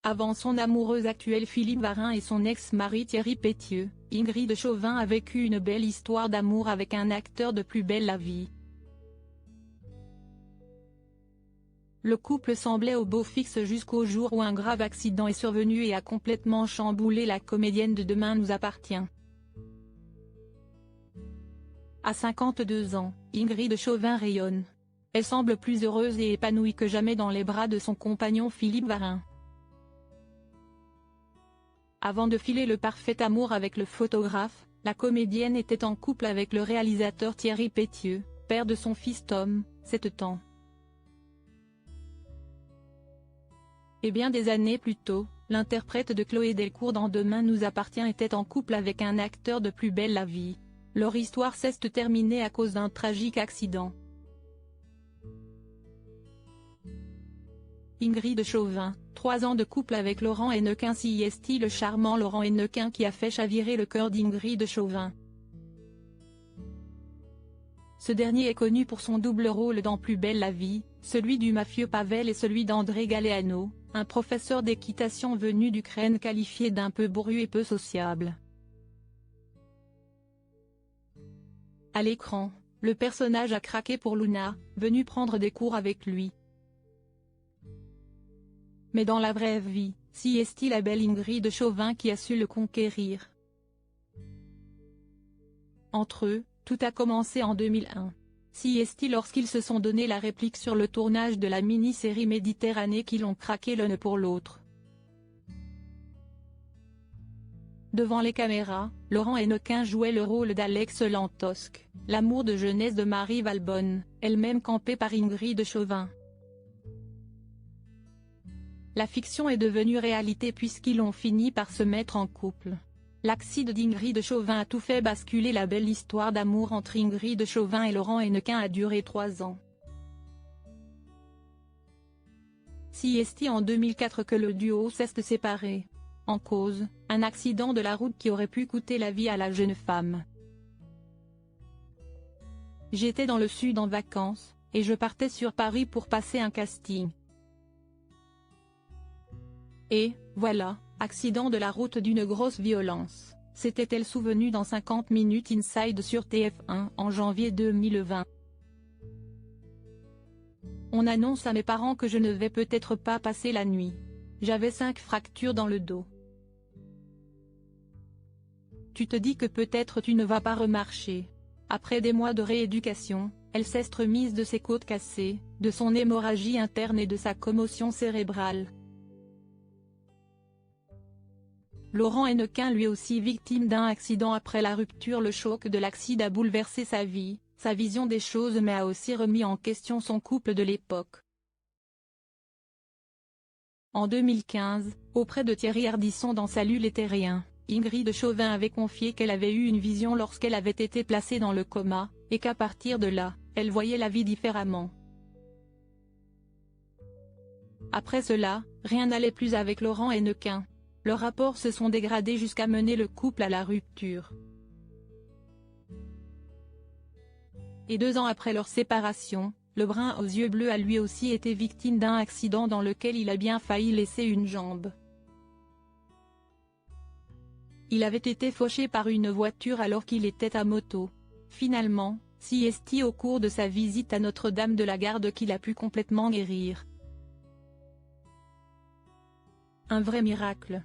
Avant son amoureuse actuelle Philippe Varin et son ex-mari Thierry Pétieux, Ingrid Chauvin a vécu une belle histoire d'amour avec un acteur de Plus belle la vie. Le couple semblait au beau fixe jusqu'au jour où un grave accident est survenu et a complètement chamboulé la comédienne de Demain nous appartient. À 52 ans, Ingrid Chauvin rayonne. Elle semble plus heureuse et épanouie que jamais dans les bras de son compagnon Philippe Varin. Avant de filer le parfait amour avec le photographe, la comédienne était en couple avec le réalisateur Thierry Pétieux, père de son fils Tom, 7 ans. Et bien des années plus tôt, l'interprète de Chloé Delcourt dans Demain nous appartient était en couple avec un acteur de Plus belle la vie. Leur histoire s'est terminée à cause d'un tragique accident. Ingrid Chauvin, 3 ans de couple avec Laurent Hennequin. Est-il le charmant Laurent Hennequin qui a fait chavirer le cœur d'Ingrid Chauvin. Ce dernier est connu pour son double rôle dans Plus belle la vie, celui du mafieux Pavel et celui d'André Galeano, un professeur d'équitation venu d'Ukraine qualifié d'un peu bourru et peu sociable. À l'écran, le personnage a craqué pour Luna, venue prendre des cours avec lui. Mais dans la vraie vie, est-il la belle Ingrid Chauvin qui a su le conquérir. Entre eux, tout a commencé en 2001. Est-il lorsqu'ils se sont donné la réplique sur le tournage de la mini-série Méditerranée qu'ils ont craqué l'un pour l'autre. Devant les caméras, Laurent Hennequin jouait le rôle d'Alex Lantosque, l'amour de jeunesse de Marie Valbonne, elle-même campée par Ingrid Chauvin. La fiction est devenue réalité puisqu'ils ont fini par se mettre en couple. L'accident d'Ingrid Chauvin a tout fait basculer. La belle histoire d'amour entre Ingrid Chauvin et Laurent Hennequin a duré 3 ans. C'est en 2004 que le duo s'est séparé. En cause, un accident de la route qui aurait pu coûter la vie à la jeune femme. J'étais dans le sud en vacances, et je partais sur Paris pour passer un casting. Et, voilà, accident de la route d'une grosse violence, s'était-elle souvenue dans 50 minutes Inside sur TF1 en janvier 2020. On annonce à mes parents que je ne vais peut-être pas passer la nuit. J'avais 5 fractures dans le dos. Tu te dis que peut-être tu ne vas pas remarcher. Après des mois de rééducation, elle s'est remise de ses côtes cassées, de son hémorragie interne et de sa commotion cérébrale. Laurent Hennequin lui aussi victime d'un accident après la rupture. Le choc de l'accident a bouleversé sa vie, sa vision des choses mais a aussi remis en question son couple de l'époque. En 2015, auprès de Thierry Ardisson dans Salut les terriens, Ingrid Chauvin avait confié qu'elle avait eu une vision lorsqu'elle avait été placée dans le coma, et qu'à partir de là, elle voyait la vie différemment. Après cela, rien n'allait plus avec Laurent Hennequin. Leurs rapports se sont dégradés jusqu'à mener le couple à la rupture. Et 2 ans après leur séparation, le brun aux yeux bleus a lui aussi été victime d'un accident dans lequel il a bien failli laisser une jambe. Il avait été fauché par une voiture alors qu'il était à moto. Finalement, c'est au cours de sa visite à Notre-Dame de la Garde qu'il a pu complètement guérir. Un vrai miracle.